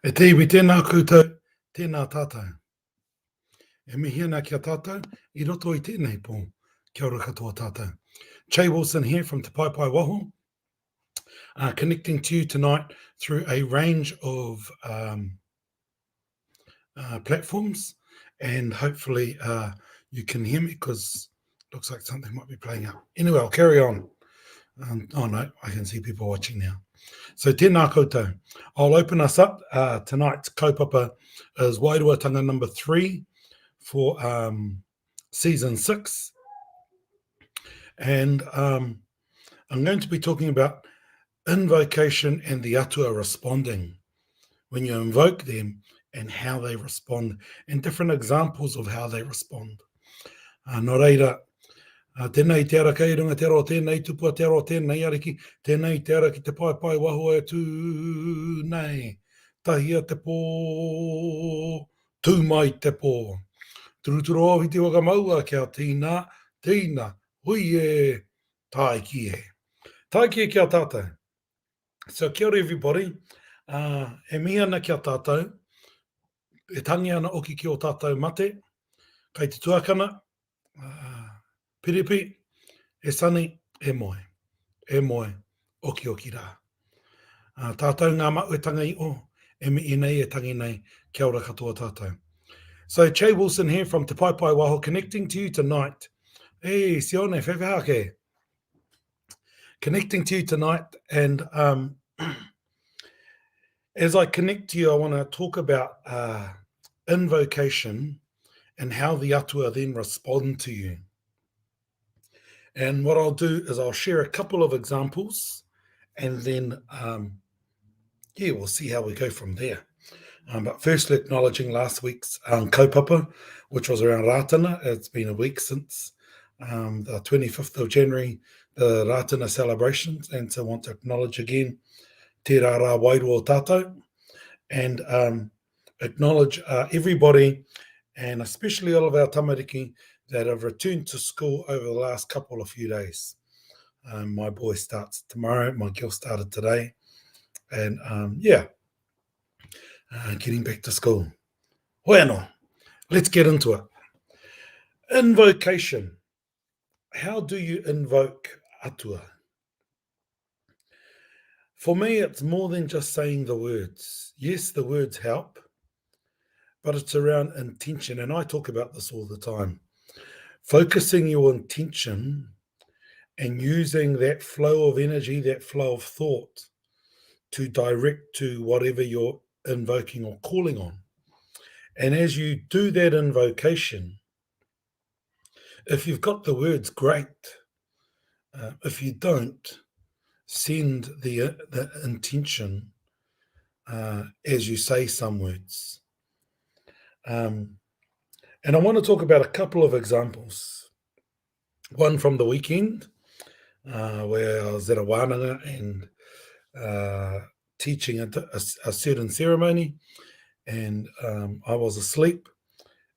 E te iwi tēnā koutou, tēnā tātou. E mihi ana kia tātou, I roto I tēnei pō, kia ora katoa tātou. Che Wilson here from Te Pai Pai Waho, connecting to you tonight through a range of platforms, and hopefully you can hear me because it looks like something might be playing out. Anyway, I'll carry on. Oh no, I can see people watching now. So tēnā koutou. I'll open us up. Tonight's kaupapa is WAIRUATANGA number 3 for season 6. And I'm going to be talking about invocation and the Atua responding. When you invoke them and how they respond, and different examples of how they respond. Nō reira, tēnei te ara kei runga te aro, tēnei tupua te aro, tēnei ariki, tēnei te ara ki te pai pai waho e tū nei, tahia te pō, tū mai te pō. Turuturu o hiti waka maua kia tīna, hui e, tai ki e. Tai ki e kia tātou. So kia ora everybody, e mi ana kia tātou, e tangi ana oki ki o tātou mate, kai te tuakana, piripi, e sani, e moe, oki rā. Tātou ngā mauetanga I o, e mi nei e tangi nei, kia ora katoa tātou. So Che Wilson here from Te Pai Pai Waho, connecting to you tonight. Hey, sione, whewhake. Connecting to you tonight, and as I connect to you, I want to talk about invocation and how the Atua then respond to you. And what I'll do is I'll share a couple of examples, and then, we'll see how we go from there. But firstly, acknowledging last week's kaupapa, which was around Rātana. It's been a week since the 25th of January, the Rātana celebrations, and so I want to acknowledge again te rā wairua o tātou, and acknowledge everybody, and especially all of our tamariki that have returned to school over the last couple of few days. My boy starts tomorrow, my girl started today, and getting back to school. Bueno, let's get into it. Invocation. How do you invoke Atua? For me, it's more than just saying the words. Yes, the words help, but it's around intention, and I talk about this all the time. Focusing your intention and using that flow of energy, that flow of thought to direct to whatever you're invoking or calling on. And as you do that invocation, if you've got the words, great. If you don't, send the intention as you say some words. And I want to talk about a couple of examples. One from the weekend, where I was at a wānanga and teaching a certain ceremony, and I was asleep,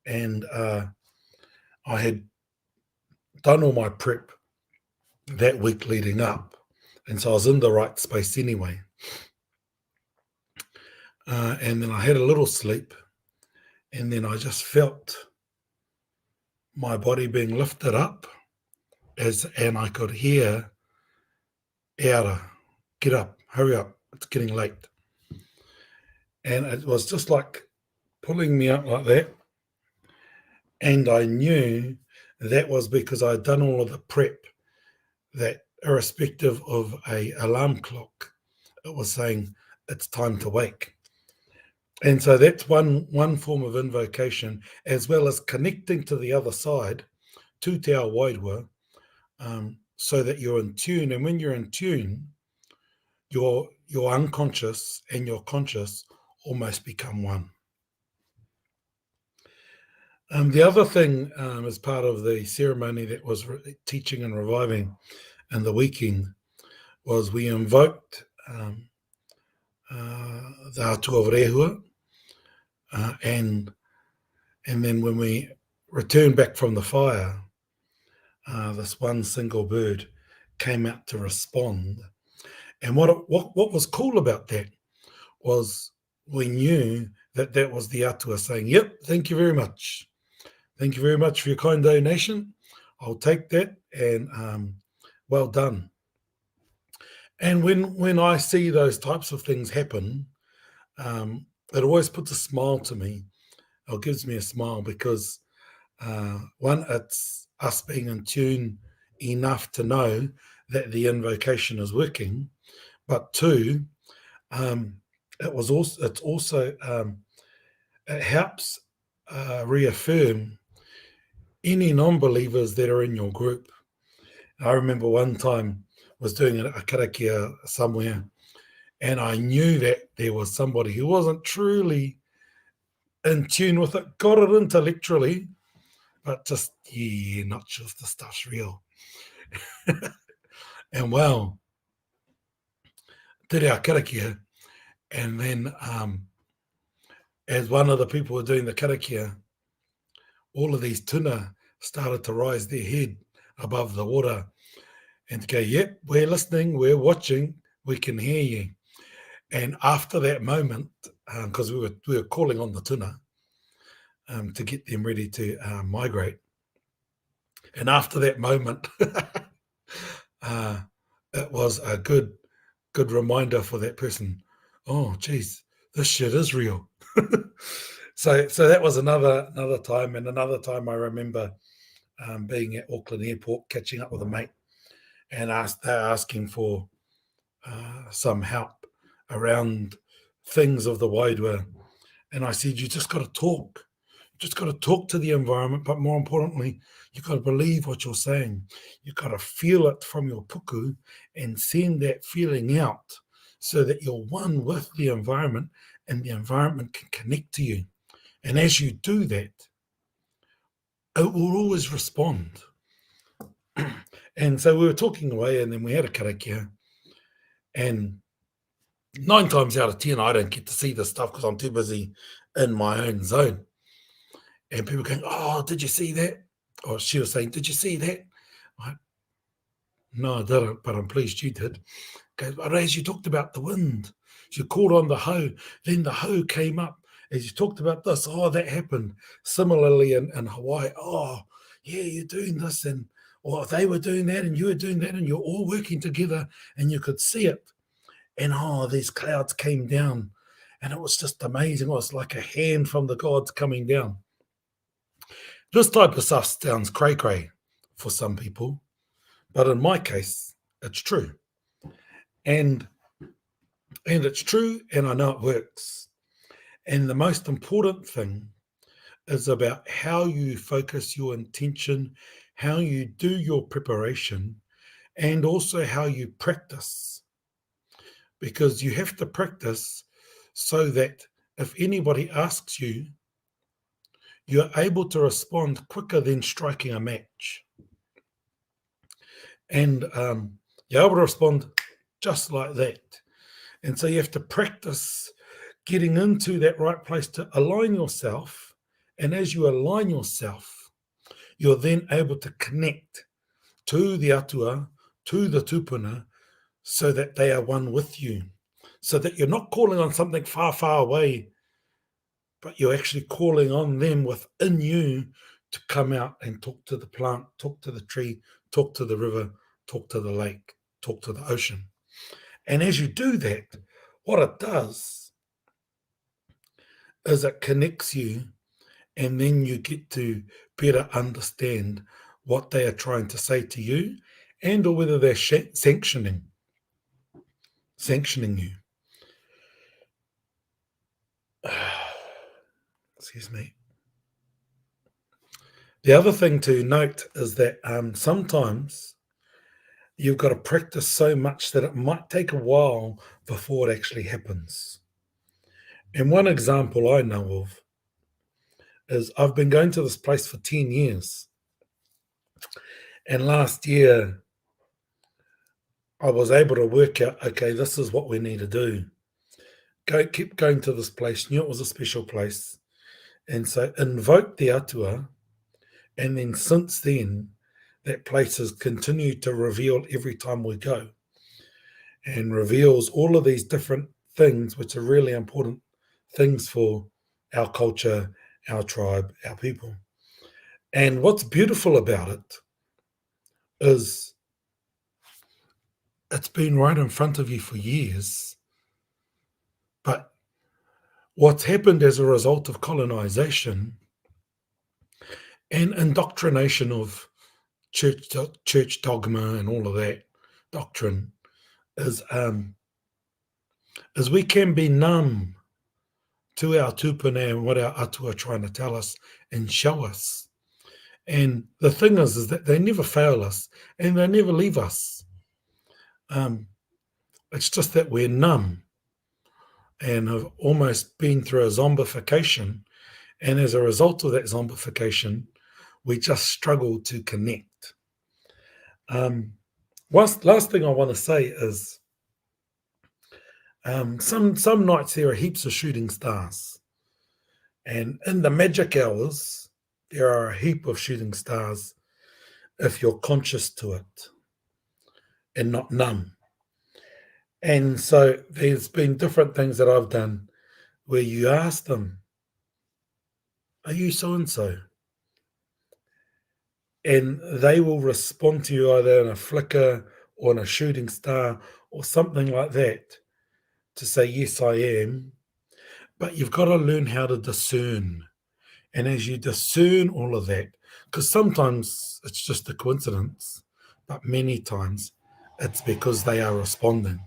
and I had done all my prep that week leading up, and so I was in the right space anyway. And then I had a little sleep, and then I just felt my body being lifted up, and I could hear, Eara, get up, hurry up, it's getting late. And it was just like pulling me up like that. And I knew that was because I'd done all of the prep, that irrespective of a alarm clock, it was saying it's time to wake. And so that's one form of invocation, as well as connecting to the other side, to te ao wairua, so that you're in tune. And when you're in tune, your unconscious and your conscious almost become one. The other thing, as part of the ceremony that was teaching and reviving in the weekend, was we invoked the Atua of Rehua, and then when we returned back from the fire, this one single bird came out to respond. And what was cool about that was we knew that that was the Atua saying, yep, thank you very much. Thank you very much for your kind donation. I'll take that, and well done. And when I see those types of things happen, it always puts a smile to me, or gives me a smile, because one, it's us being in tune enough to know that the invocation is working, but two, it helps reaffirm any non-believers that are in your group. I remember one time was doing a karakia somewhere, and I knew that there was somebody who wasn't truly in tune with it, got it intellectually, but just, yeah, not sure if the stuff's real. And well, did our karakia, and then as one of the people were doing the karakia, all of these tuna started to rise their head above the water and to go, yep, we're listening, we're watching, we can hear you. And after that moment, because we were calling on the tuna to get them ready to migrate, and after that moment, it was a good reminder for that person. Oh, geez, this shit is real. So that was another time. And another time I remember being at Auckland Airport, catching up with a mate, and they're asking for some help around things of the Wairua. And I said, you just got to talk. You just got to talk to the environment, but more importantly, you got to believe what you're saying. You got to feel it from your puku and send that feeling out so that you're one with the environment and the environment can connect to you. And as you do that, it will always respond. And so we were talking away, and then we had a karakia, and 9 times out of 10, I don't get to see this stuff because I'm too busy in my own zone. And people going, oh, did you see that? Or she was saying, did you see that? No, I didn't, but I'm pleased you did. But as you talked about the wind, you called on the hoe, then the hoe came up. As you talked about this, oh, that happened. Similarly in Hawaii, oh, yeah, you're doing this, or they were doing that, and you were doing that, and you're all working together, and you could see it. And oh, these clouds came down, and it was just amazing. It was like a hand from the gods coming down. This type of stuff sounds cray-cray for some people, but in my case, it's true. And it's true, and I know it works. And the most important thing is about how you focus your intention, how you do your preparation, and also how you practice. Because you have to practice so that if anybody asks you, you're able to respond quicker than striking a match. And you're able to respond just like that. And so you have to practice getting into that right place to align yourself. And as you align yourself, you're then able to connect to the Atua, to the tupuna, so that they are one with you. So that you're not calling on something far, far away, but you're actually calling on them within you to come out and talk to the plant, talk to the tree, talk to the river, talk to the lake, talk to the ocean. And as you do that, what it does is it connects you, and then you get to better understand what they are trying to say to you, and or whether they're sanctioning you. Excuse me. The other thing to note is that sometimes you've got to practice so much that it might take a while before it actually happens. And one example I know of is I've been going to this place for 10 years. And last year, I was able to work out, okay, this is what we need to do. Keep going to this place, knew it was a special place. And so invoke the Atua. And then since then, that place has continued to reveal every time we go, and reveals all of these different things which are really important things for our culture, our tribe, our people. And what's beautiful about it is it's been right in front of you for years, but what's happened as a result of colonization and indoctrination of church dogma and all of that doctrine is we can be numb to our tupuna and what our atua are trying to tell us and show us. And the thing is that they never fail us and they never leave us. It's just that we're numb and have almost been through a zombification. And as a result of that zombification, we just struggle to connect. Last thing I want to say is some nights there are heaps of shooting stars. And in the magic hours, there are a heap of shooting stars if you're conscious to it and not numb. And so there's been different things that I've done where you ask them, are you so-and-so? And they will respond to you either in a flicker or in a shooting star or something like that to say, yes, I am. But you've got to learn how to discern. And as you discern all of that, because sometimes it's just a coincidence, but many times it's because they are responding.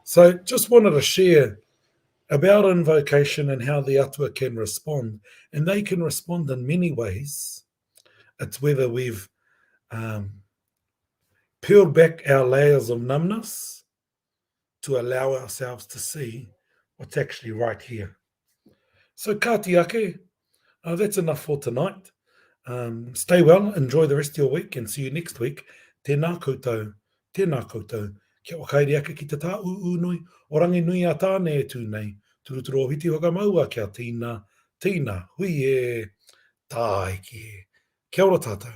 So just wanted to share about invocation and how the Atua can respond. And they can respond in many ways. It's whether we've peeled back our layers of numbness to allow ourselves to see what's actually right here. So ka te ake, that's enough for tonight. Stay well, enjoy the rest of your week, and see you next week. Tēnā koutou, tēnā koutou. Kia o kairi ake ki te tā nui, o rangi nui a tāne e tūnei, turuturo o hiti hoka maua kia tīna, hui e tāiki. Kia ora tātou.